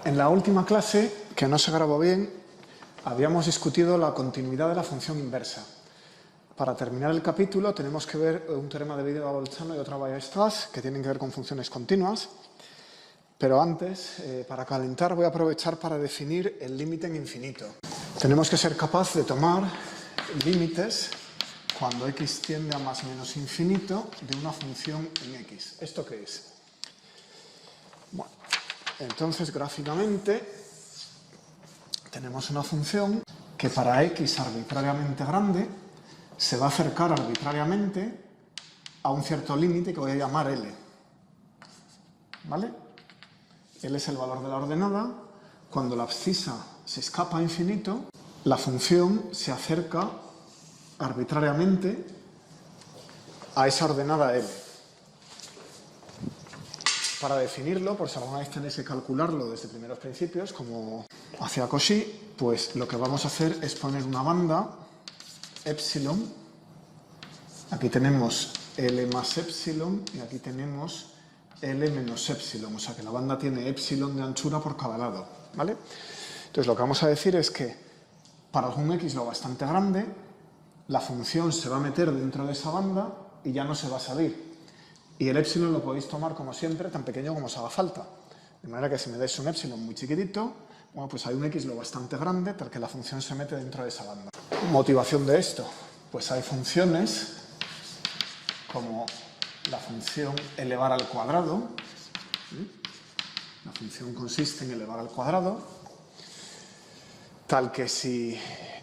En la última clase, que no se grabó bien, habíamos discutido la continuidad de la función inversa. Para terminar el capítulo tenemos que ver un teorema de Bolzano y otra Weierstrass que tienen que ver con funciones continuas. Pero antes, para calentar, voy a aprovechar para definir el límite en infinito. Tenemos que ser capaces de tomar límites cuando x tiende a más menos infinito de una función en x. ¿Esto qué es? Bueno, entonces gráficamente tenemos una función que para x arbitrariamente grande se va a acercar arbitrariamente a un cierto límite que voy a llamar L. ¿Vale? L es el valor de la ordenada. Cuando la abscisa se escapa a infinito, la función se acerca arbitrariamente a esa ordenada L. Para definirlo, por si alguna vez tenéis que calcularlo desde primeros principios, como hacía Cauchy, pues lo que vamos a hacer es poner una banda epsilon. Aquí tenemos L más epsilon y aquí tenemos L menos epsilon, o sea que la banda tiene epsilon de anchura por cada lado, ¿vale? Entonces lo que vamos a decir es que para algún x lo bastante grande, la función se va a meter dentro de esa banda y ya no se va a salir. Y el epsilon lo podéis tomar, como siempre, tan pequeño como os haga falta. De manera que si me dais un epsilon muy chiquitito, bueno, pues hay un x lo bastante grande, tal que la función se mete dentro de esa banda. Motivación de esto, pues hay funciones como la función elevar al cuadrado. La función consiste en elevar al cuadrado, tal que si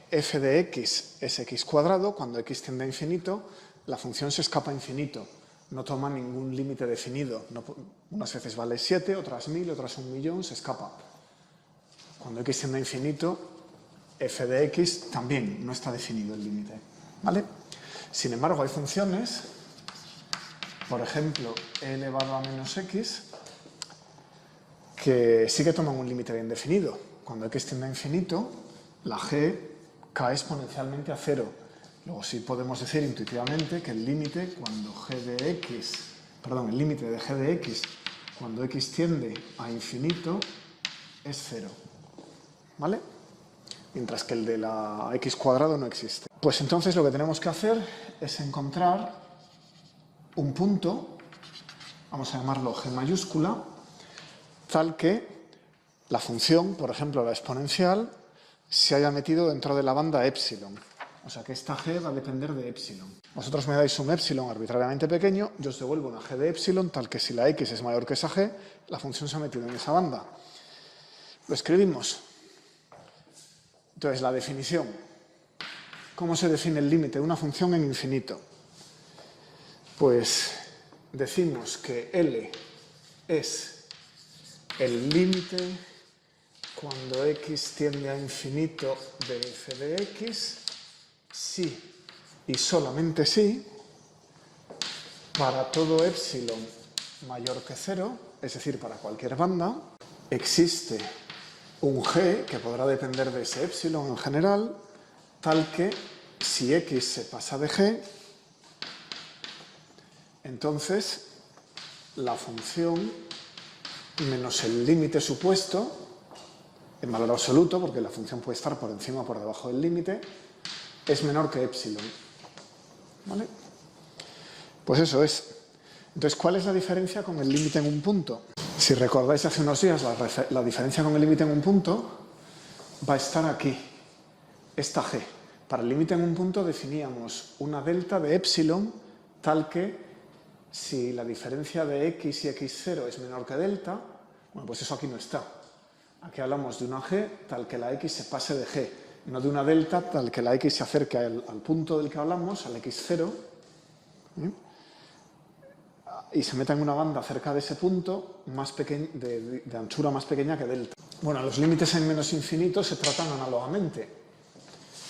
f de x es x cuadrado, cuando x tiende a infinito, la función se escapa a infinito. No toma ningún límite definido. Unas veces vale 7, otras 1000, otras 1.000.000, se escapa. Cuando x tiende a infinito, f de x también no está definido el límite, ¿vale? Sin embargo, hay funciones, por ejemplo, e elevado a menos x, que sí que toman un límite bien definido. Cuando x tiende a infinito, la g cae exponencialmente a 0. Luego sí podemos decir intuitivamente que el límite cuando el límite de g de x cuando x tiende a infinito es 0. ¿Vale? Mientras que el de la x cuadrado no existe. Pues entonces lo que tenemos que hacer es encontrar un punto, vamos a llamarlo g mayúscula, tal que la función, por ejemplo la exponencial, se haya metido dentro de la banda epsilon. O sea que esta g va a depender de epsilon. Vosotros me dais un epsilon arbitrariamente pequeño, yo os devuelvo una g de epsilon, tal que si la x es mayor que esa g, la función se ha metido en esa banda. Lo escribimos. Entonces, la definición. ¿Cómo se define el límite de una función en infinito? Pues decimos que L es el límite cuando x tiende a infinito de f de x, si y solamente si, para todo epsilon mayor que 0, es decir, para cualquier banda, existe un g que podrá depender de ese epsilon en general, tal que si x se pasa de g, entonces la función menos el límite supuesto, en valor absoluto, porque la función puede estar por encima o por debajo del límite, es menor que epsilon. ¿Vale? Pues eso es. Entonces, ¿cuál es la diferencia con el límite en un punto? Si recordáis hace unos días, la diferencia con el límite en un punto va a estar aquí, esta g. Para el límite en un punto definíamos una delta de epsilon tal que si la diferencia de x y x0 es menor que delta, bueno, pues eso aquí no está. Aquí hablamos de una g tal que la x se pase de g, no de una delta tal que la x se acerque al punto del que hablamos, al x0, y se meta en una banda cerca de ese punto de anchura más pequeña que delta. Bueno, los límites en menos infinito se tratan análogamente.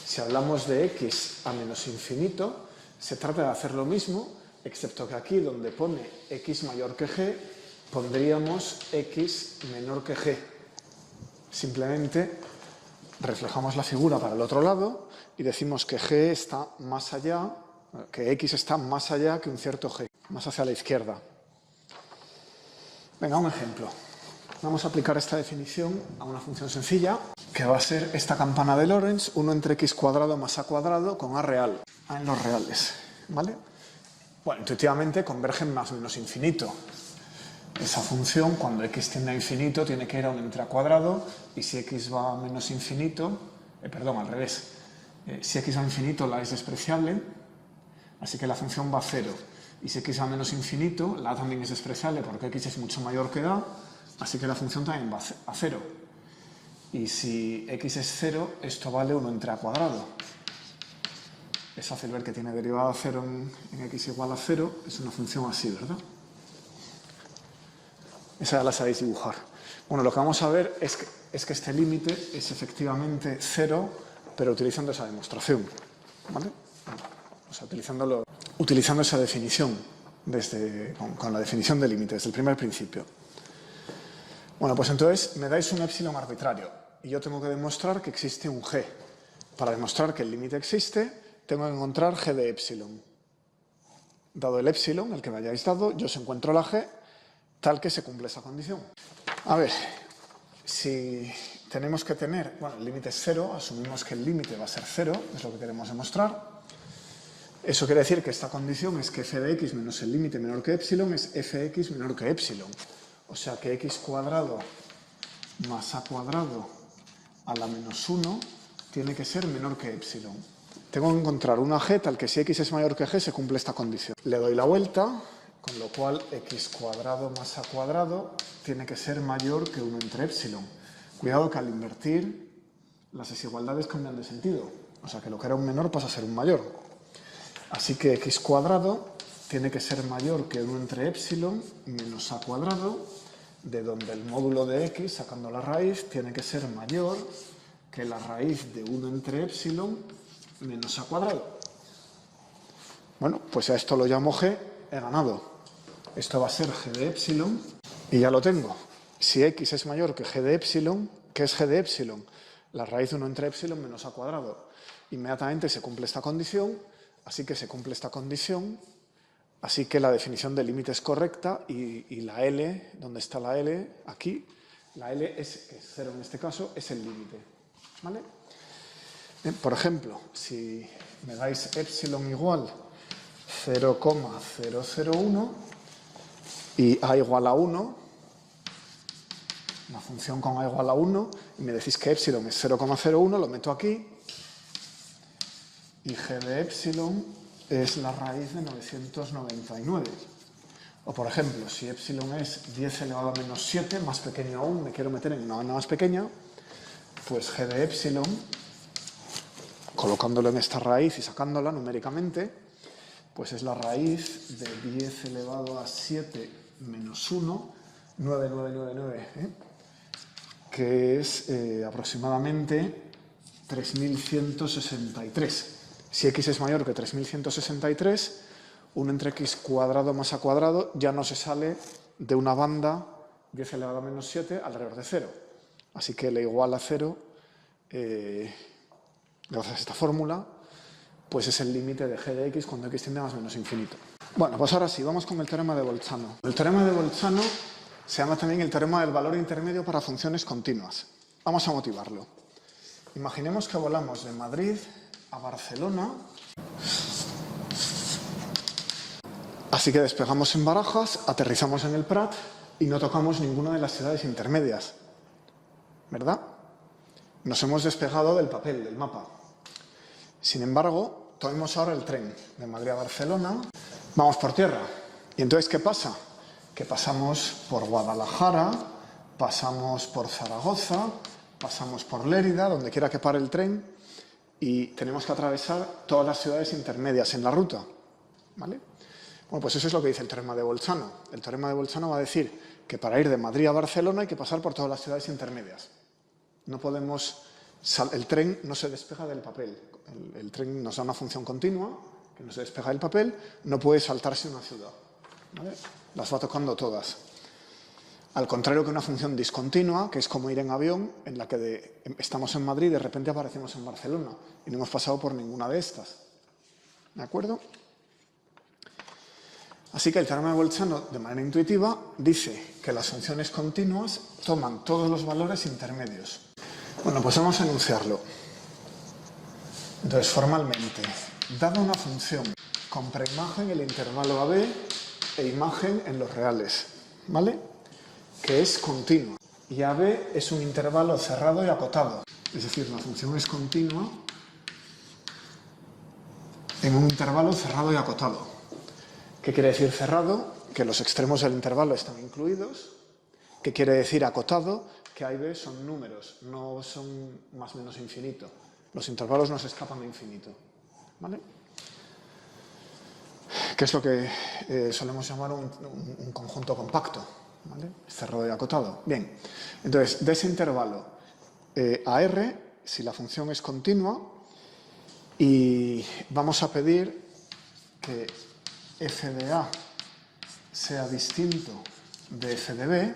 Si hablamos de x a menos infinito, se trata de hacer lo mismo, excepto que aquí donde pone x mayor que g, pondríamos x menor que g. Simplemente reflejamos la figura para el otro lado y decimos que g está más allá, que x está más allá que un cierto g, más hacia la izquierda. Venga, un ejemplo. Vamos a aplicar esta definición a una función sencilla, que va a ser esta campana de Lorentz, 1 entre x cuadrado más a cuadrado con a real, a en los reales, ¿vale? Bueno, intuitivamente convergen más o menos infinito. Esa función, cuando x tiende a infinito, tiene que ir a un entre a cuadrado, y si x va a menos infinito, al revés. Si x va a infinito, la a es despreciable, así que la función va a 0. Y si x va a menos infinito, la a también es despreciable porque x es mucho mayor que a, así que la función también va a 0. Y si x es 0, esto vale 1 entre a cuadrado. Es fácil ver que tiene derivada 0 en x igual a 0, es una función así, ¿verdad? Esa ya la sabéis dibujar. Bueno, lo que vamos a ver es que este límite es efectivamente 0, pero utilizando esa demostración, ¿vale? O sea, utilizando esa definición, con la definición de límite, desde el primer principio. Bueno, pues entonces me dais un épsilon arbitrario y yo tengo que demostrar que existe un g. Para demostrar que el límite existe, tengo que encontrar g de épsilon. Dado el épsilon, el que me hayáis dado, yo os encuentro la g tal que se cumple esa condición. A ver, si tenemos que tener, bueno, el límite es 0, asumimos que el límite va a ser 0, es lo que queremos demostrar. Eso quiere decir que esta condición es que f de x menos el límite menor que épsilon es fx menor que épsilon. O sea que x cuadrado más a cuadrado a la menos 1 tiene que ser menor que épsilon. Tengo que encontrar una g tal que si x es mayor que g se cumple esta condición. Le doy la vuelta, con lo cual x cuadrado más a cuadrado tiene que ser mayor que 1 entre épsilon. Cuidado que al invertir las desigualdades cambian de sentido. O sea que lo que era un menor pasa a ser un mayor. Así que x cuadrado tiene que ser mayor que 1 entre épsilon menos a cuadrado, de donde el módulo de x, sacando la raíz, tiene que ser mayor que la raíz de 1 entre épsilon menos a cuadrado. Bueno, pues a esto lo llamo g, he ganado. Esto va a ser g de épsilon y ya lo tengo. Si x es mayor que g de épsilon, ¿qué es g de épsilon? La raíz de 1 entre épsilon menos a cuadrado. Inmediatamente se cumple esta condición. Así que se cumple esta condición, así que la definición de límite es correcta y la L, ¿dónde está la L? Aquí. La L es 0 en este caso, es el límite. ¿Vale? Bien, por ejemplo, si me dais épsilon igual 0,001 y a igual a 1, la función con a igual a 1, y me decís que épsilon es 0,01, lo meto aquí. Y g de épsilon es la raíz de 999. O por ejemplo, si épsilon es 10 elevado a menos 7, más pequeño aún, me quiero meter en una banda más pequeña, pues g de épsilon, colocándolo en esta raíz y sacándola numéricamente, pues es la raíz de 10 elevado a 7 menos 1, 9999, que es aproximadamente 3163. Si x es mayor que 3163, 1 entre x cuadrado más a cuadrado ya no se sale de una banda 10 elevado a menos 7 alrededor de 0. Así que L igual a 0, gracias a esta fórmula, pues es el límite de g de x cuando x tiende a más o menos infinito. Bueno, pues ahora sí, vamos con el teorema de Bolzano. El teorema de Bolzano se llama también el teorema del valor intermedio para funciones continuas. Vamos a motivarlo. Imaginemos que volamos de Madrid a Barcelona. Así que despegamos en Barajas, aterrizamos en el Prat y no tocamos ninguna de las ciudades intermedias. ¿Verdad? Nos hemos despegado del papel, del mapa. Sin embargo, tomemos ahora el tren de Madrid a Barcelona. Vamos por tierra. ¿Y entonces qué pasa? Que pasamos por Guadalajara, pasamos por Zaragoza, pasamos por Lérida, donde quiera que pare el tren, y tenemos que atravesar todas las ciudades intermedias en la ruta. ¿Vale? Bueno, pues eso es lo que dice el teorema de Bolzano. El teorema de Bolzano va a decir que para ir de Madrid a Barcelona hay que pasar por todas las ciudades intermedias. No podemos... El tren no se despega del papel. El tren nos da una función continua, que no se despega del papel, no puede saltarse una ciudad. ¿Vale? Las va tocando todas. Al contrario que una función discontinua, que es como ir en avión, en la que estamos en Madrid y de repente aparecemos en Barcelona y no hemos pasado por ninguna de estas. ¿De acuerdo? Así que el teorema de Bolzano, de manera intuitiva, dice que las funciones continuas toman todos los valores intermedios. Bueno, pues vamos a enunciarlo. Entonces, formalmente, dada una función con preimagen en el intervalo AB e imagen en los reales, ¿vale? Que es continua. Y AB es un intervalo cerrado y acotado. Es decir, la función es continua en un intervalo cerrado y acotado. ¿Qué quiere decir cerrado? Que los extremos del intervalo están incluidos. ¿Qué quiere decir acotado? Que A y B son números, no son más o menos infinito. Los intervalos no se escapan de infinito, ¿vale? Que es lo que solemos llamar un conjunto compacto, ¿vale? Cerrado y acotado. Bien, entonces, de ese intervalo a R, si la función es continua, y vamos a pedir que f de A sea distinto de f de B,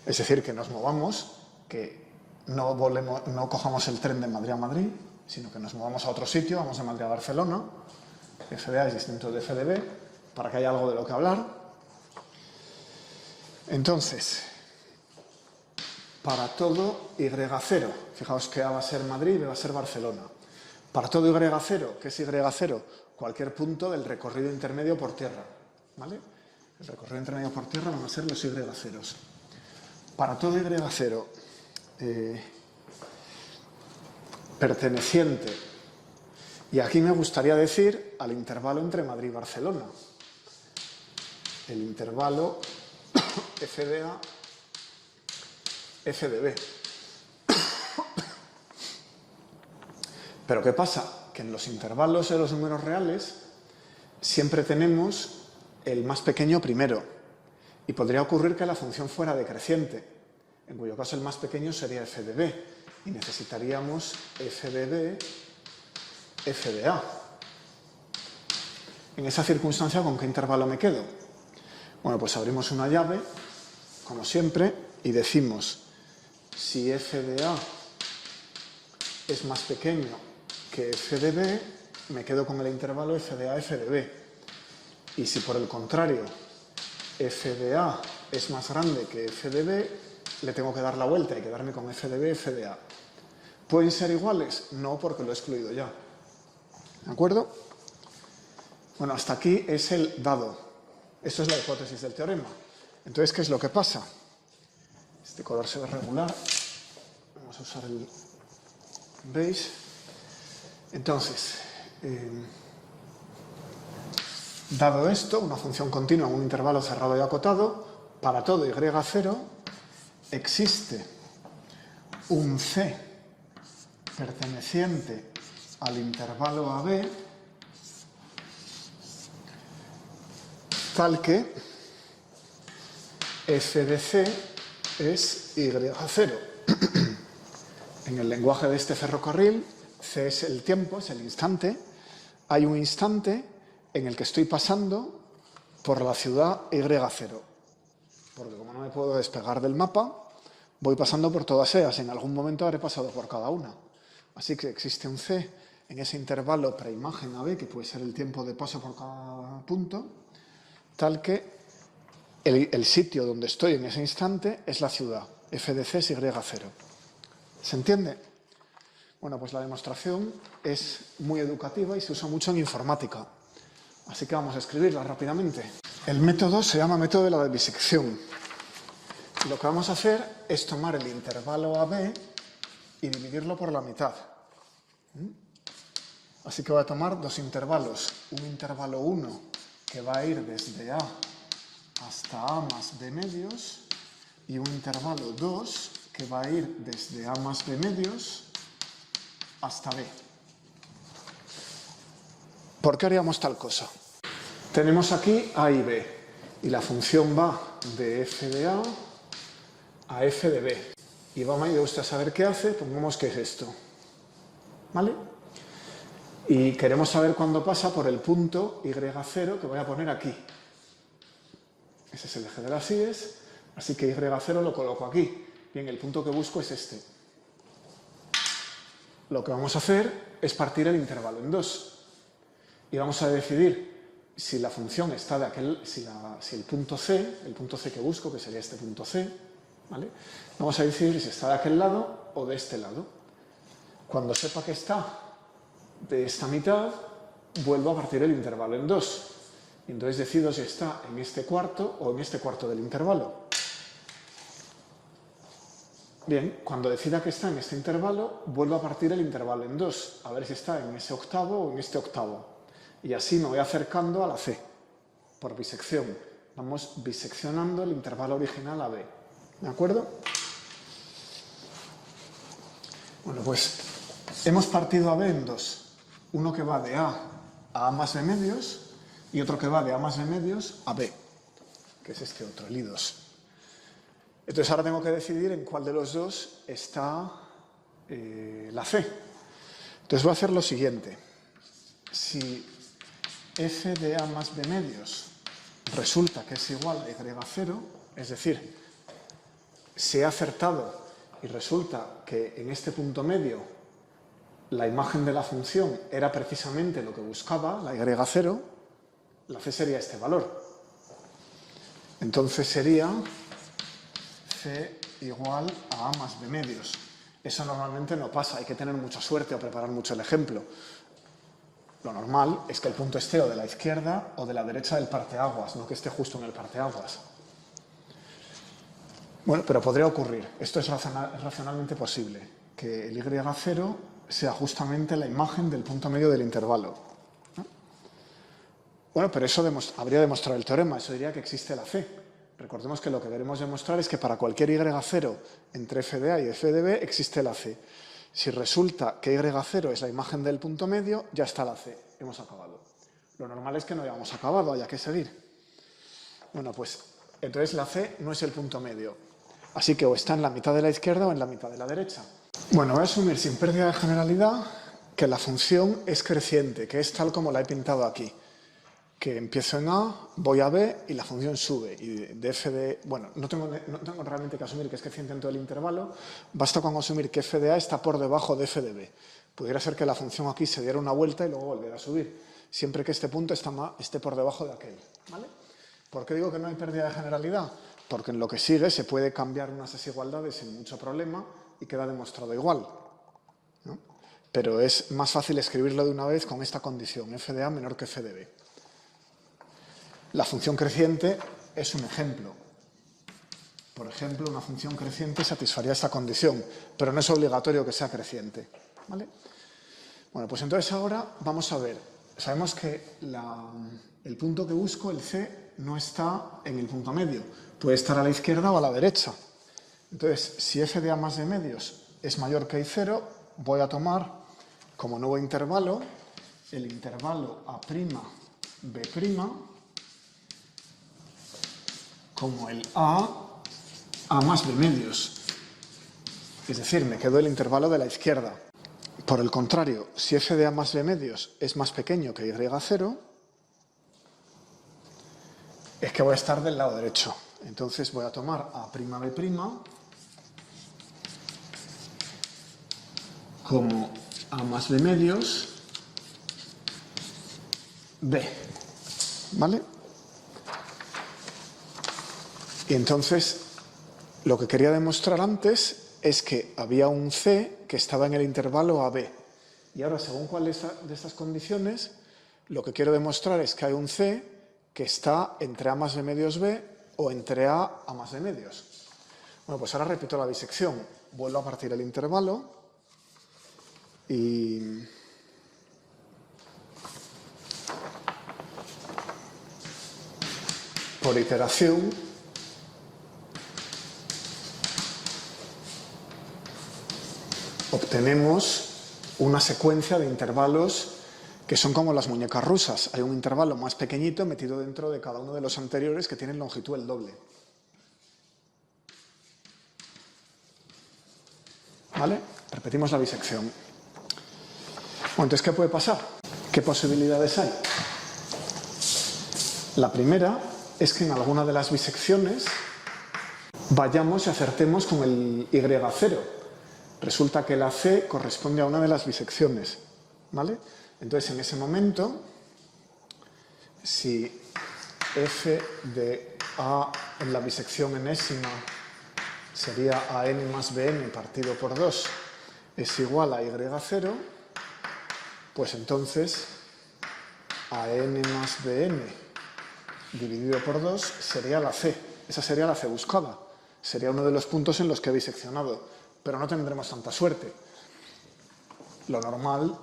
es decir, que nos movamos, que no cojamos el tren de Madrid a Madrid, sino que nos movamos a otro sitio, vamos de Madrid a Barcelona, f de A es distinto de f de B, para que haya algo de lo que hablar. Entonces, para todo Y0, fijaos que A va a ser Madrid y B va a ser Barcelona. Para todo Y0, ¿qué es Y0? Cualquier punto del recorrido intermedio por tierra, ¿vale? El recorrido intermedio por tierra van a ser los Y0. Para todo Y0 perteneciente, y aquí me gustaría decir al intervalo entre Madrid y Barcelona, el intervalo f de A, f de B. Pero ¿qué pasa? Que en los intervalos de los números reales siempre tenemos el más pequeño primero, y podría ocurrir que la función fuera decreciente, en cuyo caso el más pequeño sería f de B, y necesitaríamos f de B, f de A. En esa circunstancia, ¿con qué intervalo me quedo? Bueno, pues abrimos una llave, como siempre, y decimos si f de A es más pequeño que f de B, me quedo con el intervalo f de A, f de B. Y si por el contrario f de A es más grande que f de B, le tengo que dar la vuelta y quedarme con f de B, f de A. ¿Pueden ser iguales? No, porque lo he excluido ya. ¿De acuerdo? Bueno, hasta aquí es el dado. Esto es la hipótesis del teorema. Entonces, ¿qué es lo que pasa? Este color se ve regular. Vamos a usar el beige. Entonces, dado esto, una función continua en un intervalo cerrado y acotado, para todo Y0 existe un C perteneciente al intervalo AB tal que f de C es Y0. En el lenguaje de este ferrocarril, C es el tiempo, es el instante. Hay un instante en el que estoy pasando por la ciudad Y0. Porque como no me puedo despegar del mapa, voy pasando por todas ellas. En algún momento habré pasado por cada una. Así que existe un C en ese intervalo preimagen AB, que puede ser el tiempo de paso por cada punto, tal que el sitio donde estoy en ese instante es la ciudad. F de C es Y0. ¿Se entiende? Bueno, pues la demostración es muy educativa y se usa mucho en informática. Así que vamos a escribirla rápidamente. El método se llama método de la bisección. Lo que vamos a hacer es tomar el intervalo AB y dividirlo por la mitad. Así que voy a tomar dos intervalos. Un intervalo 1 que va a ir desde A hasta A más B medios y un intervalo 2 que va a ir desde A más B medios hasta B. ¿Por qué haríamos tal cosa? Tenemos aquí A y B y la función va de f de A a f de B. Y vamos a ir usted a saber qué hace, pongamos que es esto. ¿Vale? Y queremos saber cuándo pasa por el punto Y0 que voy a poner aquí. Ese es el eje de las íes, así que Y0 lo coloco aquí. Bien, el punto que busco es este. Lo que vamos a hacer es partir el intervalo en dos. Y vamos a decidir si la función está de aquel, si el punto C que busco, que sería este punto C, ¿vale? Vamos a decidir si está de aquel lado o de este lado. Cuando sepa que está de esta mitad, vuelvo a partir el intervalo en dos. Y entonces decido si está en este cuarto o en este cuarto del intervalo. Bien, cuando decida que está en este intervalo, vuelvo a partir el intervalo en dos, a ver si está en ese octavo o en este octavo. Y así me voy acercando a la C, por bisección. Vamos biseccionando el intervalo original a B. ¿De acuerdo? Bueno, pues hemos partido a B en dos. Uno que va de A más B medios y otro que va de A más B medios a B, que es este otro, el I2. Entonces ahora tengo que decidir en cuál de los dos está la C. Entonces voy a hacer lo siguiente. Si f de A más B medios resulta que es igual a Y0, es decir, si he acertado y resulta que en este punto medio la imagen de la función era precisamente lo que buscaba, la Y0, la C sería este valor. Entonces sería C igual a A más B medios. Eso normalmente no pasa, hay que tener mucha suerte o preparar mucho el ejemplo. Lo normal es que el punto esté o de la izquierda o de la derecha del parteaguas, no que esté justo en el parteaguas. Bueno, pero podría ocurrir. Esto es racionalmente posible, que el Y0 sea justamente la imagen del punto medio del intervalo, ¿no? Bueno, pero eso habría demostrado el teorema, eso diría que existe la C. Recordemos que lo que queremos demostrar es que para cualquier Y0 entre f de A y f de B existe la C. Si resulta que Y0 es la imagen del punto medio, ya está la C. Hemos acabado. Lo normal es que no hayamos acabado, haya que seguir. Bueno, pues entonces la C no es el punto medio. Así que o está en la mitad de la izquierda o en la mitad de la derecha. Bueno, voy a asumir sin pérdida de generalidad que la función es creciente, que es tal como la he pintado aquí. Que empiezo en A, voy a B y la función sube. Y de f de... Bueno, no tengo realmente que asumir que es creciente en todo el intervalo. Basta con asumir que f de A está por debajo de f de B. Pudiera ser que la función aquí se diera una vuelta y luego volviera a subir. Siempre que este punto esté por debajo de aquel. ¿Vale? ¿Por qué digo que no hay pérdida de generalidad? Porque en lo que sigue se puede cambiar unas desigualdades sin mucho problema y queda demostrado igual, ¿no? Pero es más fácil escribirlo de una vez con esta condición, f de A menor que f de B. La función creciente es un ejemplo. Por ejemplo, una función creciente satisfaría esta condición, pero no es obligatorio que sea creciente, ¿vale? Bueno, pues entonces ahora vamos a ver. Sabemos que el punto que busco, el C, no está en el punto medio. Puede estar a la izquierda o a la derecha. Entonces, si f de A más B medios es mayor que I0, voy a tomar como nuevo intervalo el intervalo A', B', como el A más B medios. Es decir, me quedo el intervalo de la izquierda. Por el contrario, si f de A más B medios es más pequeño que Y0, es que voy a estar del lado derecho. Entonces voy a tomar A', B' como A más B medios B. ¿Vale? Y entonces, lo que quería demostrar antes es que había un C que estaba en el intervalo AB. Y ahora, según cuál de estas condiciones, lo que quiero demostrar es que hay un C que está entre A más B medios B o entre A más B medios. Bueno, pues ahora repito la disección. Vuelvo a partir el intervalo y... por iteración obtenemos una secuencia de intervalos que son como las muñecas rusas. Hay un intervalo más pequeñito metido dentro de cada uno de los anteriores que tienen longitud el doble. ¿Vale? Repetimos la bisección. Bueno, entonces, ¿qué puede pasar? ¿Qué posibilidades hay? La primera es que en alguna de las bisecciones vayamos y acertemos con el Y0. Resulta que la C corresponde a una de las bisecciones, ¿vale? Entonces, en ese momento, si f de a en la bisección enésima sería an más bn partido por 2 es igual a y0, pues entonces an más bn dividido por 2 sería la c. Esa sería la c buscada. Sería uno de los puntos en los que he diseccionado, pero no tendremos tanta suerte. Lo normal,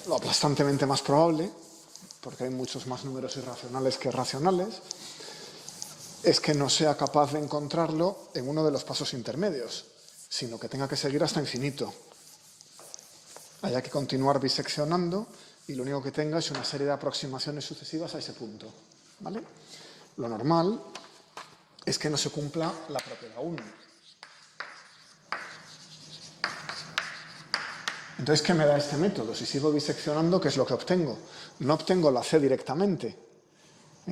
lo aplastantemente más probable, porque hay muchos más números irracionales que racionales, es que no sea capaz de encontrarlo en uno de los pasos intermedios, sino que tenga que seguir hasta infinito. Haya que continuar diseccionando y lo único que tenga es una serie de aproximaciones sucesivas a ese punto, ¿vale? Lo normal es que no se cumpla la propiedad 1. Entonces, ¿qué me da este método? Si sigo diseccionando, ¿qué es lo que obtengo? No obtengo la c directamente.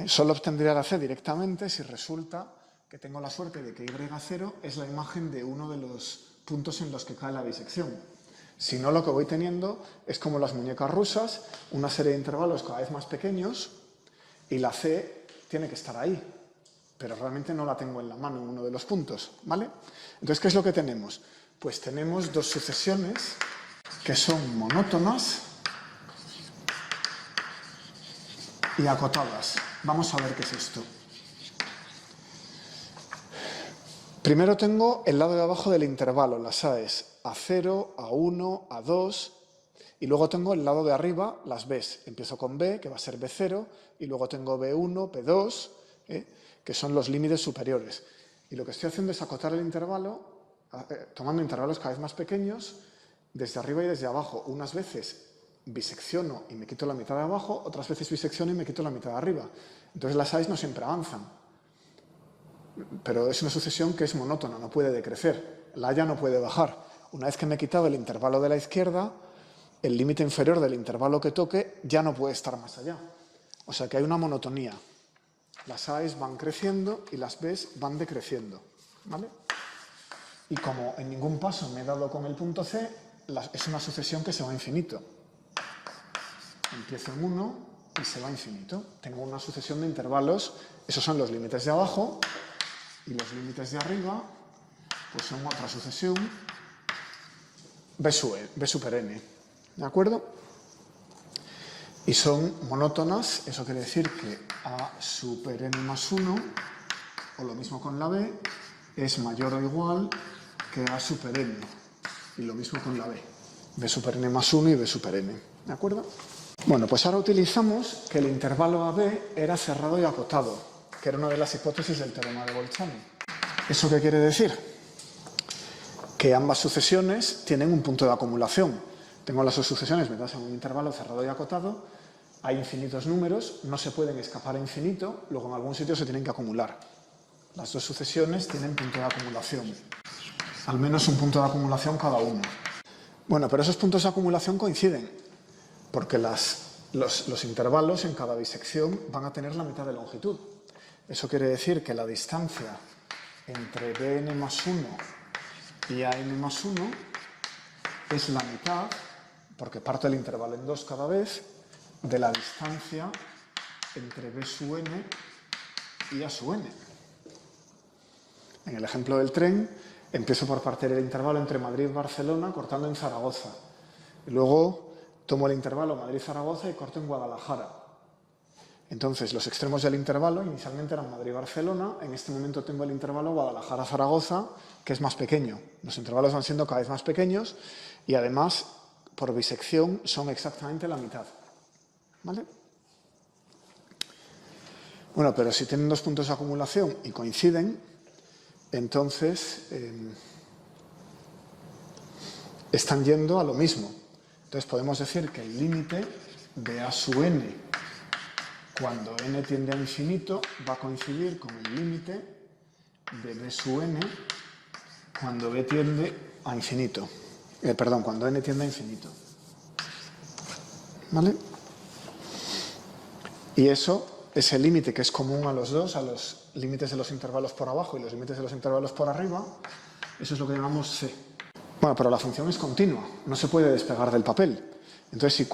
Solo obtendría la c directamente si resulta que tengo la suerte de que y0 es la imagen de uno de los puntos en los que cae la disección. Si no, lo que voy teniendo es como las muñecas rusas, una serie de intervalos cada vez más pequeños y la c tiene que estar ahí, pero realmente no la tengo en la mano en uno de los puntos, ¿vale? Entonces, ¿qué es lo que tenemos? Pues tenemos dos sucesiones que son monótonas y acotadas. Vamos a ver qué es esto. Primero tengo el lado de abajo del intervalo, las a's, A0, A1, A2, y luego tengo el lado de arriba, las b's. Empiezo con b, que va a ser b0, y luego tengo b1, b2, que son los límites superiores. Y lo que estoy haciendo es acotar el intervalo, tomando intervalos cada vez más pequeños, desde arriba y desde abajo. Unas veces bisecciono y me quito la mitad de abajo, otras veces bisecciono y me quito la mitad de arriba. Entonces las a's no siempre avanzan. Pero es una sucesión que es monótona, no puede decrecer. La haya no puede bajar. Una vez que me he quitado el intervalo de la izquierda, el límite inferior del intervalo que toque ya no puede estar más allá. O sea que hay una monotonía. Las a's van creciendo y las b's van decreciendo, ¿vale? Y como en ningún paso me he dado con el punto C, es una sucesión que se va a infinito. Empiezo en 1 y se va a infinito. Tengo una sucesión de intervalos, esos son los límites de abajo, y los límites de arriba pues son otra sucesión, b super n, ¿de acuerdo? Y son monótonas, eso quiere decir que a super n más 1, o lo mismo con la b, es mayor o igual que a super n, y lo mismo con la b super n más 1 y b super n, ¿de acuerdo? Bueno, pues ahora utilizamos que el intervalo AB era cerrado y acotado, que era una de las hipótesis del teorema de Bolzano. ¿Eso qué quiere decir? Que ambas sucesiones tienen un punto de acumulación. Tengo las dos sucesiones metidas en un intervalo cerrado y acotado, hay infinitos números, no se pueden escapar a infinito, luego en algún sitio se tienen que acumular. Las dos sucesiones tienen punto de acumulación, al menos un punto de acumulación cada uno. Bueno, pero esos puntos de acumulación coinciden, porque los intervalos en cada bisección van a tener la mitad de longitud. Eso quiere decir que la distancia entre bn más 1 y an más 1 es la mitad, porque parto el intervalo en 2 cada vez, de la distancia entre b sub n y a sub n. En el ejemplo del tren, empiezo por partir el intervalo entre Madrid y Barcelona cortando en Zaragoza. Y luego tomo el intervalo Madrid-Zaragoza y corto en Guadalajara. Entonces, los extremos del intervalo inicialmente eran Madrid-Barcelona, en este momento tengo el intervalo Guadalajara-Zaragoza, que es más pequeño. Los intervalos van siendo cada vez más pequeños y además, por bisección, son exactamente la mitad. ¿Vale? Bueno, pero si tienen dos puntos de acumulación y coinciden, entonces están yendo a lo mismo. Entonces podemos decir que el límite de a sub n cuando n tiende a infinito va a coincidir con el límite de b sub n cuando b tiende a infinito. Cuando n tiende a infinito. ¿Vale? Y eso es el límite que es común a los dos, a los límites de los intervalos por abajo y los límites de los intervalos por arriba. Eso es lo que llamamos C. Bueno, pero la función es continua, no se puede despegar del papel. Entonces,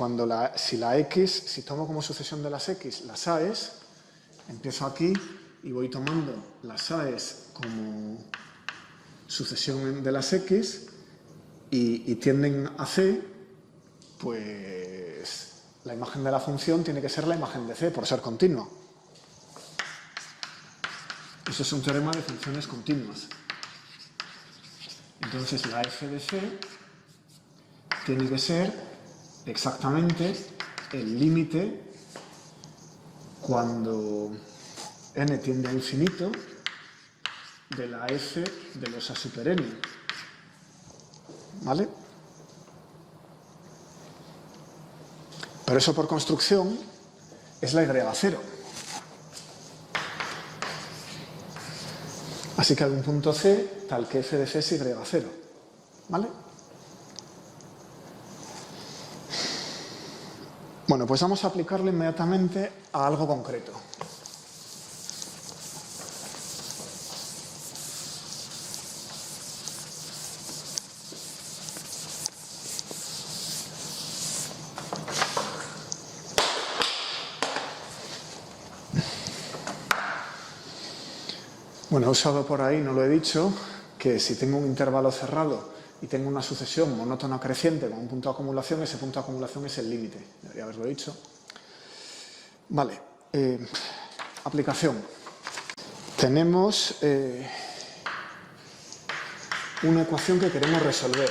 si la x, si tomo como sucesión de las x las a's, empiezo aquí y voy tomando las a's como sucesión de las x y tienden a c, pues la imagen de la función tiene que ser la imagen de c por ser continua. Eso es un teorema de funciones continuas. Entonces la f de c tiene que ser exactamente el límite cuando n tiende a infinito de la f de los a super n. ¿Vale? Pero eso por construcción es la y0. Así que hay un punto C tal que f de c es y0. ¿Vale? Bueno, pues vamos a aplicarlo inmediatamente a algo concreto. Bueno, he usado por ahí, no lo he dicho, que si tengo un intervalo cerrado y tengo una sucesión monótona creciente con un punto de acumulación, ese punto de acumulación es el límite. Debería haberlo dicho. Vale. Aplicación. Tenemos una ecuación que queremos resolver.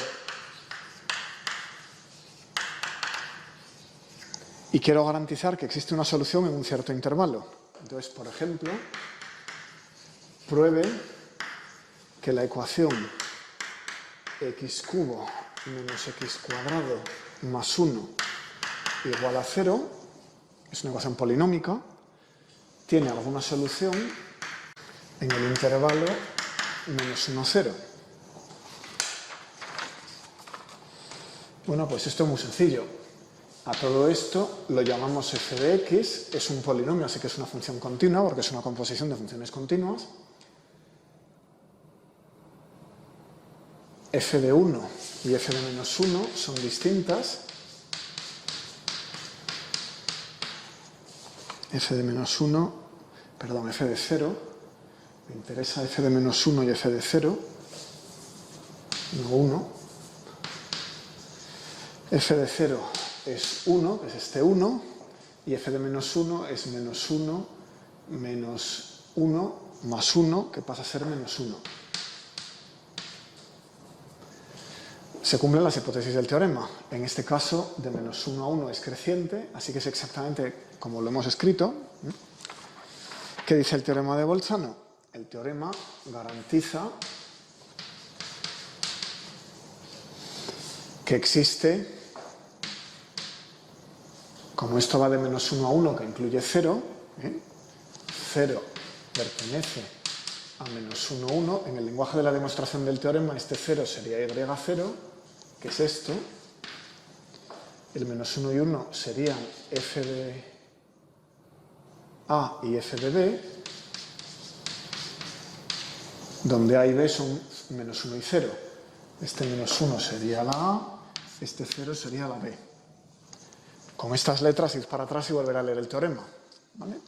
Y quiero garantizar que existe una solución en un cierto intervalo. Entonces, por ejemplo, pruebe que la ecuación x cubo menos x cuadrado más 1 igual a 0, es una ecuación polinómica, tiene alguna solución en el intervalo menos 1, 0. Bueno, pues esto es muy sencillo. A todo esto lo llamamos f de x, es un polinomio, así que es una función continua, porque es una composición de funciones continuas. F de 1 y f de menos 1 son distintas. F de menos 1, perdón, f de 0. Me interesa f de menos 1 y f de 0, no 1. F de 0 es 1, que es este 1, y f de menos 1 es menos 1 menos 1 más 1, que pasa a ser menos 1. Se cumplen las hipótesis del teorema. En este caso, de menos 1 a 1 es creciente, así que es exactamente como lo hemos escrito. ¿Qué dice el teorema de Bolzano? El teorema garantiza que existe, como esto va de menos 1 a 1, que incluye 0, 0 pertenece a menos 1, 1. En el lenguaje de la demostración del teorema, este 0 sería y0, que es esto. El menos 1 y 1 serían f de a y f de b, donde a y b son menos 1 y 0. Este menos 1 sería la a, este 0 sería la b. Con estas letras, id para atrás y volver a leer el teorema. ¿Vale?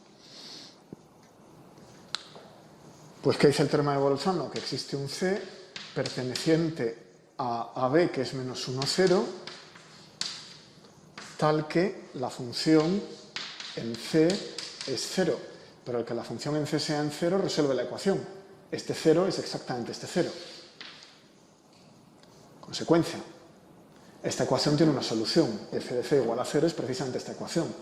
Pues, ¿qué dice el teorema de Bolzano? Que existe un C perteneciente a B, que es menos 1, 0, tal que la función en C es 0. Pero el que la función en C sea en 0 resuelve la ecuación. Este 0 es exactamente este 0. Consecuencia. Esta ecuación tiene una solución. F de c igual a 0 es precisamente esta ecuación.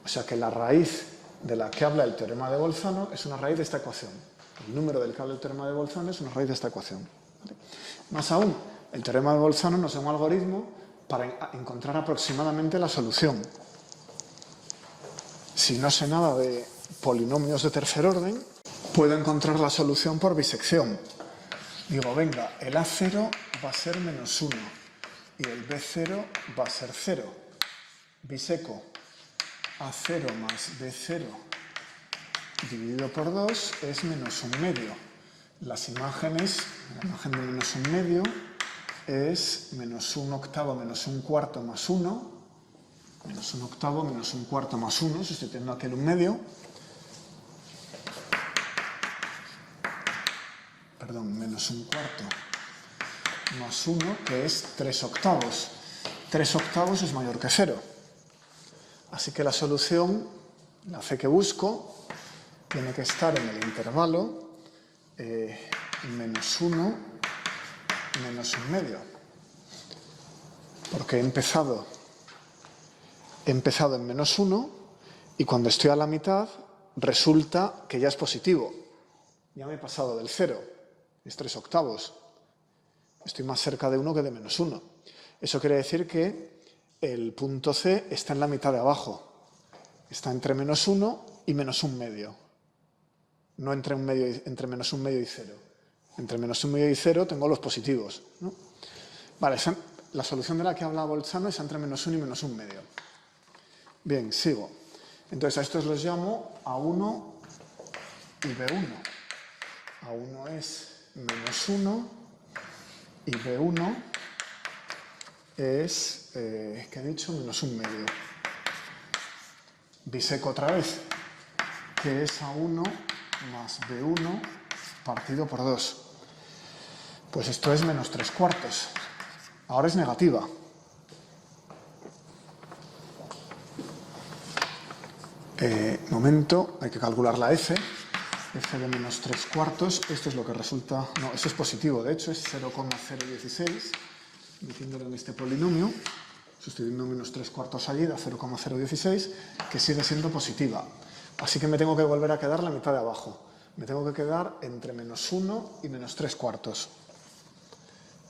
O sea que la raíz de la que habla el teorema de Bolzano es una raíz de esta ecuación. El número del que habla el teorema de Bolzano es una raíz de esta ecuación. ¿Vale? Más aún, el teorema de Bolzano nos da un algoritmo para encontrar aproximadamente la solución. Si no sé nada de polinomios de tercer orden, puedo encontrar la solución por bisección. Digo, venga, el A0 va a ser menos 1 y el B0 va a ser 0. Biseco A0 más B0 dividido por 2 es menos 1 medio. Las imágenes, la imagen de menos 1 medio es menos 1 octavo menos 1 cuarto más 1, menos 1 octavo menos 1 cuarto más 1, sustituyendo aquel 1 medio, perdón, menos 1 cuarto más 1, que es 3 octavos. 3 octavos es mayor que 0. Así que la solución, la c que busco, tiene que estar en el intervalo menos 1 menos 1 medio. Porque he empezado en menos 1 y cuando estoy a la mitad resulta que ya es positivo. Ya me he pasado del 0, es 3 octavos. Estoy más cerca de 1 que de menos 1. Eso quiere decir que el punto C está en la mitad de abajo. Está entre menos 1 y menos 1 medio. No entre menos 1 medio y 0. Entre menos 1 medio y 0 tengo los positivos, ¿no? Vale, la solución de la que habla Bolzano es entre menos 1 y menos 1 medio. Bien, sigo. Entonces a estos los llamo A1 y B1. A1 es menos 1 y B1 es, ¿qué he dicho? Menos 1 medio. Biseco otra vez, que es A1 más B1 partido por 2. Pues esto es menos 3 cuartos. Ahora es negativa. Momento, hay que calcular la f. F de menos 3 cuartos, esto es lo que resulta... No, eso es positivo, de hecho es 0,016, metiéndolo en este polinomio, sustituyendo menos 3 cuartos allí, da 0,016, que sigue siendo positiva. Así que me tengo que volver a quedar la mitad de abajo. Me tengo que quedar entre menos 1 y menos 3 cuartos.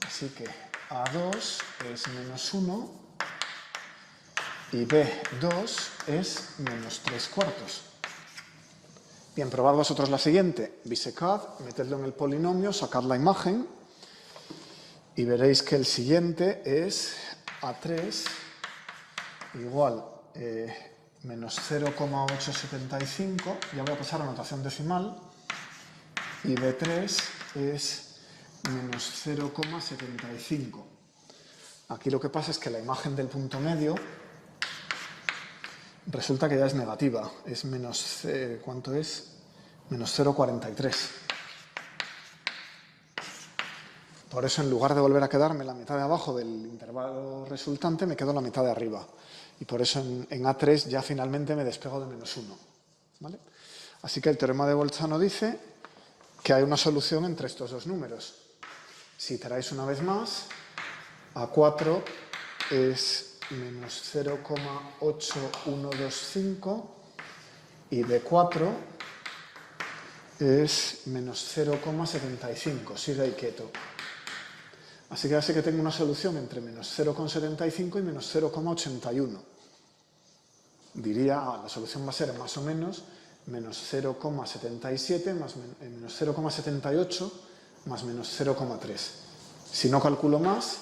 Así que A2 es menos 1 y B2 es menos 3 cuartos. Bien, probad vosotros la siguiente. Bisecad, metedlo en el polinomio, sacad la imagen y veréis que el siguiente es A3 igual menos 0,875, ya voy a pasar a notación decimal, y B3 es menos 0,75. Aquí lo que pasa es que la imagen del punto medio resulta que ya es negativa, es menos, ¿cuánto es? Menos 0,43. Por eso, en lugar de volver a quedarme la mitad de abajo del intervalo resultante, me quedo la mitad de arriba. Y por eso en A3 ya finalmente me despego de menos 1. ¿Vale? Así que el teorema de Bolzano dice que hay una solución entre estos dos números. Si iteráis una vez más, A4 es menos 0,8125 y B4 es menos 0,75, sigue ahí quieto. Así que ya sé que tengo una solución entre menos 0,75 y menos 0,81. Diría, la solución va a ser más o menos menos 0,77 más menos 0,78 más menos 0,3. Si no calculo más,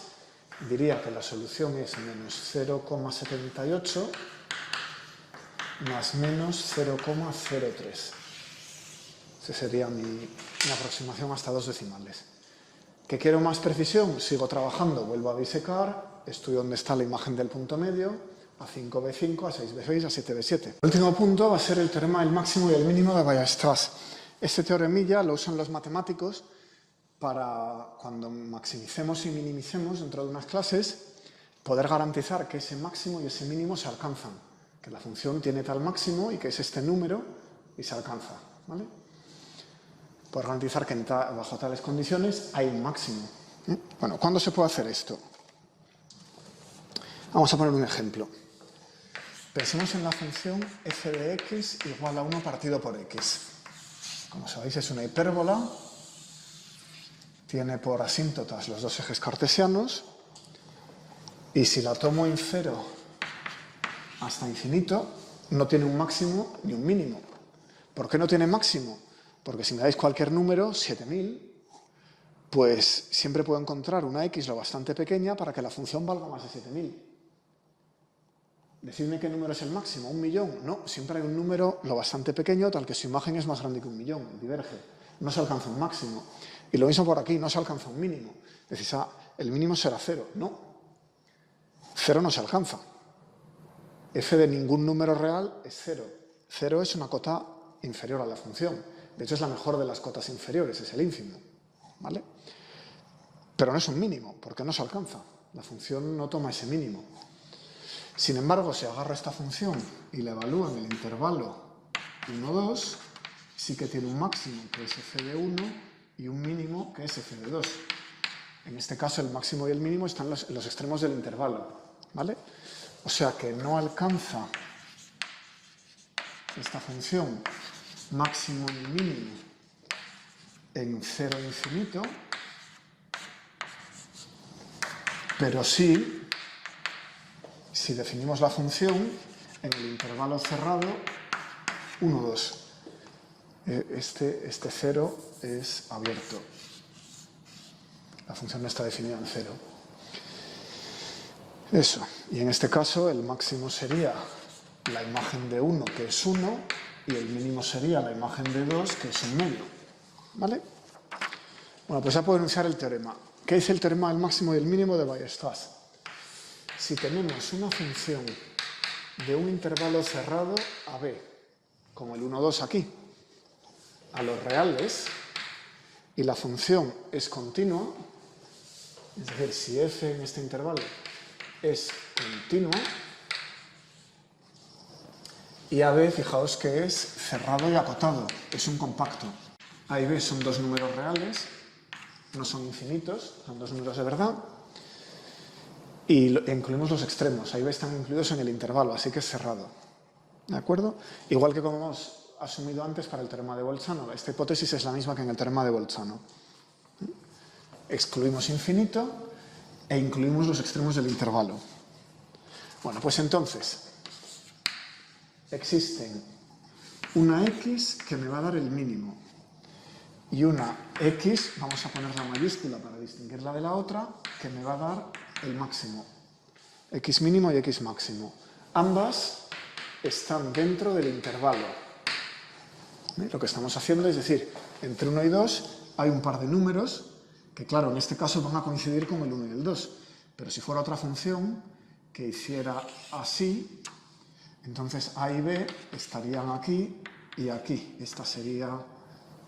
diría que la solución es menos 0,78 más menos 0,03. Esa sería mi aproximación hasta 2 decimales. ¿Que quiero más precisión? Sigo trabajando, vuelvo a bisecar, estudio dónde está la imagen del punto medio, A5B5, A6B6, A7B7. El último punto va a ser el teorema del máximo y el mínimo de Weierstrass. Este teoremilla lo usan los matemáticos para, cuando maximicemos y minimicemos dentro de unas clases, poder garantizar que ese máximo y ese mínimo se alcanzan, que la función tiene tal máximo y que es este número y se alcanza, ¿vale? Poder garantizar que bajo tales condiciones hay un máximo. Bueno, ¿cuándo se puede hacer esto? Vamos a poner un ejemplo. Pensemos en la función f de x igual a 1 partido por x. Como sabéis, es una hipérbola, tiene por asíntotas los dos ejes cartesianos, y si la tomo en cero hasta infinito, no tiene un máximo ni un mínimo. ¿Por qué no tiene máximo? Porque si me dais cualquier número, 7000, pues siempre puedo encontrar una x lo bastante pequeña para que la función valga más de 7000. Decidme qué número es el máximo, ¿1 millón? No, siempre hay un número lo bastante pequeño, tal que su imagen es más grande que 1 millón, diverge. No se alcanza un máximo. Y lo mismo por aquí, no se alcanza un mínimo. Es decir, el mínimo será 0. No, 0 no se alcanza. F de ningún número real es 0. 0 es una cota inferior a la función. De hecho, es la mejor de las cotas inferiores, es el ínfimo, ¿vale? Pero no es un mínimo, porque no se alcanza. La función no toma ese mínimo. Sin embargo, si agarro esta función y la evalúo en el intervalo 1, 2, sí que tiene un máximo, que es f de 1, y un mínimo, que es f de 2. En este caso, el máximo y el mínimo están en los extremos del intervalo, ¿vale? O sea que no alcanza esta función máximo ni mínimo en 0 infinito, pero sí, si definimos la función en el intervalo cerrado 1, 2. Este 0 es abierto. La función no está definida en 0. Eso. Y en este caso el máximo sería la imagen de 1, que es 1, y el mínimo sería la imagen de 2, que es 1,5. ¿Vale? Bueno, pues ya puedo enunciar el teorema. ¿Qué dice el teorema del máximo y el mínimo de Weierstrass? Si tenemos una función de un intervalo cerrado a b, como el 1, 2 aquí, a los reales, y la función es continua, es decir, si f en este intervalo es continua, y AB, fijaos que es cerrado y acotado, es un compacto. A y B son dos números reales, no son infinitos, son dos números de verdad, y incluimos los extremos. A y B están incluidos en el intervalo, así que es cerrado. ¿De acuerdo? Igual que como hemos asumido antes para el teorema de Bolzano, esta hipótesis es la misma que en el teorema de Bolzano. Excluimos infinito e incluimos los extremos del intervalo. Bueno, pues entonces existen una x que me va a dar el mínimo y una x, vamos a poner la mayúscula para distinguirla de la otra, que me va a dar el máximo. X mínimo y x máximo. Ambas están dentro del intervalo. Lo que estamos haciendo es decir, entre 1 y 2 hay un par de números que, claro, en este caso van a coincidir con el 1 y el 2. Pero si fuera otra función que hiciera así, entonces A y B estarían aquí y aquí. Esta sería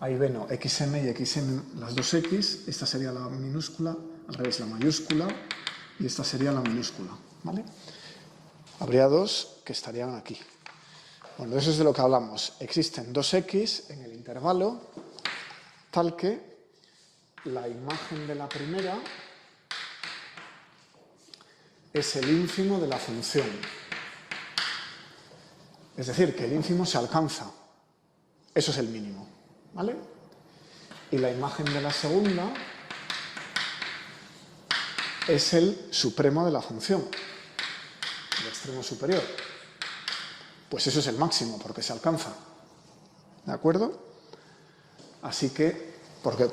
A y B, no, XM y XM, las dos X. Esta sería la minúscula, al revés, la mayúscula, y esta sería la minúscula, ¿vale? Habría dos que estarían aquí. Bueno, eso es de lo que hablamos. Existen dos X en el intervalo, tal que la imagen de la primera es el ínfimo de la función. Es decir, que el ínfimo se alcanza. Eso es el mínimo, ¿vale? Y la imagen de la segunda es el supremo de la función, el extremo superior. Pues eso es el máximo, porque se alcanza. ¿De acuerdo? Así que, porque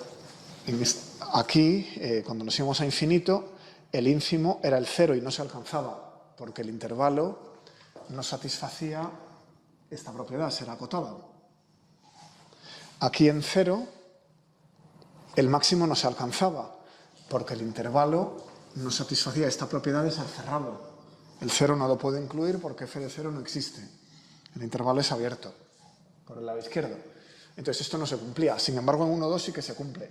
aquí, cuando nos íbamos a infinito, el ínfimo era el 0 y no se alcanzaba, porque el intervalo no satisfacía esta propiedad, será acotado. Aquí en 0, el máximo no se alcanzaba, porque el intervalo no satisfacía esta propiedad de ser cerrado. El 0 no lo puedo incluir porque f de 0 no existe. El intervalo es abierto, por el lado izquierdo. Entonces esto no se cumplía. Sin embargo, en 1, 2 sí que se cumple.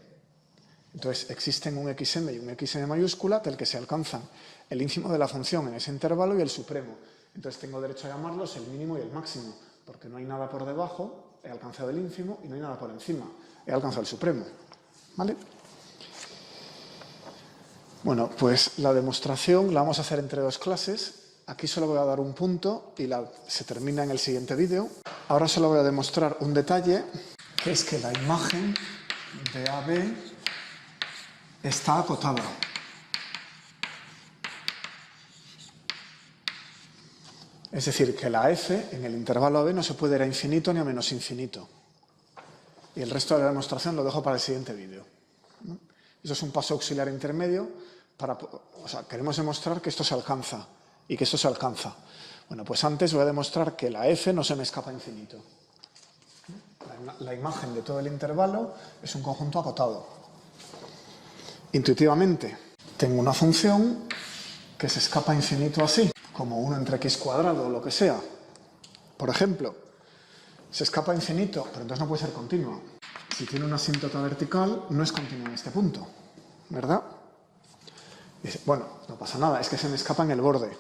Entonces existen un xm y un xm mayúscula del que se alcanzan el ínfimo de la función en ese intervalo y el supremo. Entonces tengo derecho a llamarlos el mínimo y el máximo, porque no hay nada por debajo, he alcanzado el ínfimo, y no hay nada por encima, he alcanzado el supremo. ¿Vale? Bueno, pues la demostración la vamos a hacer entre dos clases. Aquí solo voy a dar un punto y se termina en el siguiente vídeo. Ahora solo voy a demostrar un detalle, que es que la imagen de AB está acotada. Es decir, que la f en el intervalo AB no se puede ir a infinito ni a menos infinito. Y el resto de la demostración lo dejo para el siguiente vídeo. Eso es un paso auxiliar intermedio. Queremos demostrar que esto se alcanza y que esto se alcanza. Bueno, pues antes voy a demostrar que la f no se me escapa a infinito. La imagen de todo el intervalo es un conjunto acotado. Intuitivamente, tengo una función que se escapa a infinito así, como 1 entre x cuadrado o lo que sea. Por ejemplo, se escapa a infinito, pero entonces no puede ser continua. Si tiene una asíntota vertical, no es continua en este punto, ¿verdad? Dice, bueno, no pasa nada, es que se me escapa en el borde.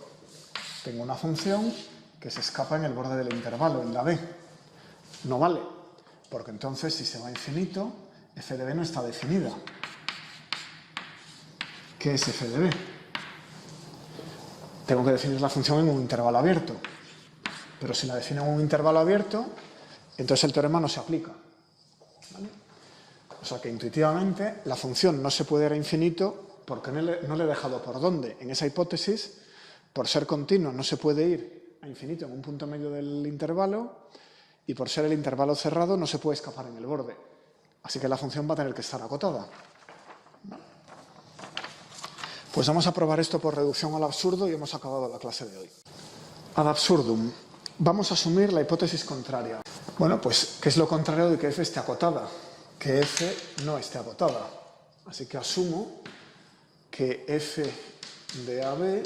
Tengo una función que se escapa en el borde del intervalo, en la b. No vale, porque entonces si se va a infinito, f de b no está definida. ¿Qué es f de b? Tengo que definir la función en un intervalo abierto. Pero si la defino en un intervalo abierto, entonces el teorema no se aplica. ¿Vale? O sea que intuitivamente la función no se puede ir a infinito porque no le he dejado por dónde. En esa hipótesis, por ser continuo, no se puede ir a infinito en un punto medio del intervalo y por ser el intervalo cerrado no se puede escapar en el borde. Así que la función va a tener que estar acotada. Pues vamos a probar esto por reducción al absurdo y hemos acabado la clase de hoy. Ad absurdum. Vamos a asumir la hipótesis contraria. Bueno, pues, ¿qué es lo contrario de que f esté acotada? Que f no esté acotada. Así que asumo que f de AB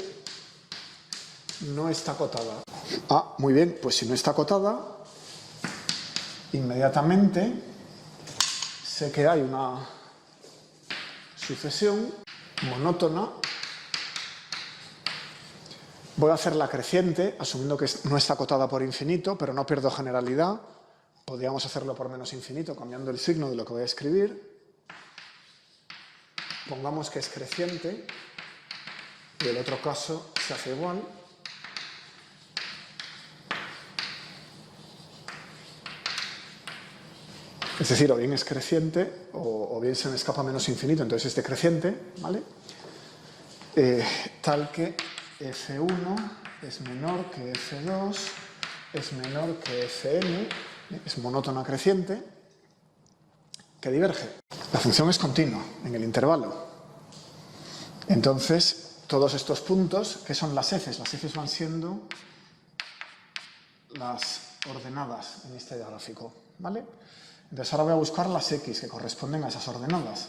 no está acotada. Ah, muy bien, pues si no está acotada, inmediatamente sé que hay una sucesión monótona. Voy a hacerla creciente, asumiendo que no está acotada por infinito, pero no pierdo generalidad. Podríamos hacerlo por menos infinito, cambiando el signo de lo que voy a escribir. Pongamos que es creciente, y el otro caso se hace igual. Es decir, o bien es creciente, o bien se me escapa menos infinito, entonces es decreciente, ¿vale? Tal que f1 es menor que f2, es menor que fn, es monótona creciente, que diverge. La función es continua en el intervalo. Entonces, todos estos puntos, ¿qué son las f's? Las f's van siendo las ordenadas en este gráfico, ¿vale? Entonces ahora voy a buscar las x que corresponden a esas ordenadas.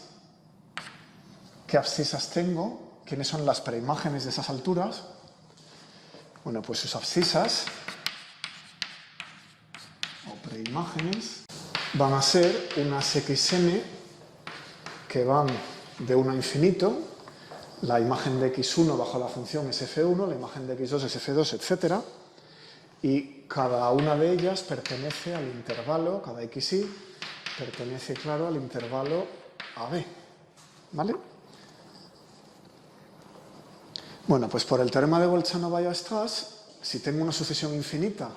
¿Qué abscisas tengo? ¿Quiénes son las preimágenes de esas alturas? Bueno, pues sus abscisas o preimágenes van a ser unas xn que van de 1 a infinito. La imagen de x1 bajo la función es f1, la imagen de x2 es f2, etc. Y cada una de ellas pertenece al intervalo, cada xy pertenece, claro, al intervalo AB. ¿Vale? Bueno, pues por el teorema de Bolzano-Weierstrass, si tengo una sucesión infinita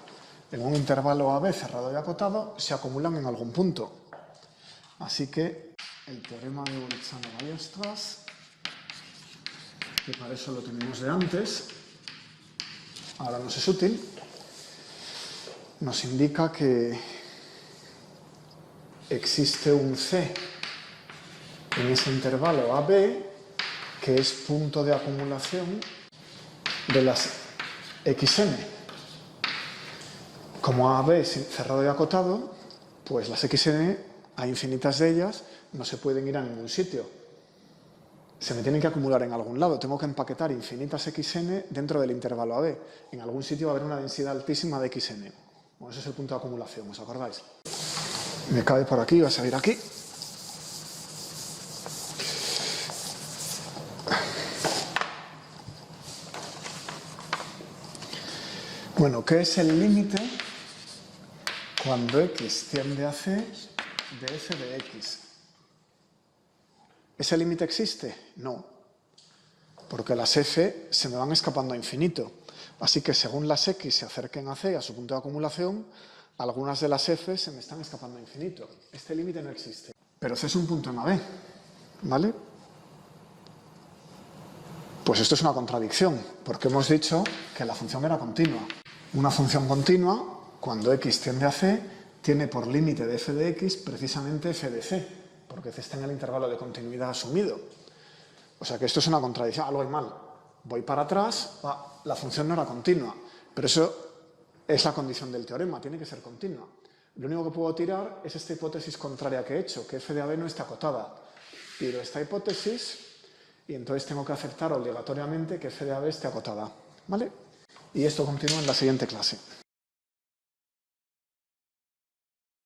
en un intervalo AB cerrado y acotado, se acumulan en algún punto. Así que el teorema de Bolzano-Weierstrass, que para eso lo tenemos de antes, ahora nos es útil, nos indica que existe un C en ese intervalo AB que es punto de acumulación de las xn. Como AB es cerrado y acotado, pues las xn, hay infinitas de ellas, no se pueden ir a ningún sitio. Se me tienen que acumular en algún lado. Tengo que empaquetar infinitas xn dentro del intervalo AB. En algún sitio va a haber una densidad altísima de xn. Bueno, ese es el punto de acumulación, ¿os acordáis? Me cabe por aquí, va a salir aquí. Bueno, ¿qué es el límite cuando x tiende a c de f de x? ¿Ese límite existe? No, porque las f se me van escapando a infinito. Así que según las x se acerquen a c, a su punto de acumulación, algunas de las f se me están escapando a infinito. Este límite no existe. Pero c es un punto en AB, ¿vale? Pues esto es una contradicción, porque hemos dicho que la función era continua. Una función continua, cuando x tiende a c, tiene por límite de f de x precisamente f de c, porque c está en el intervalo de continuidad asumido. O sea que esto es una contradicción, algo hay mal. Voy para atrás, la función no era continua, pero eso es la condición del teorema, tiene que ser continua. Lo único que puedo tirar es esta hipótesis contraria que he hecho, que f de AB no está acotada. Pero esta hipótesis y entonces tengo que aceptar obligatoriamente que f de AB esté acotada, ¿vale? Y esto continúa en la siguiente clase.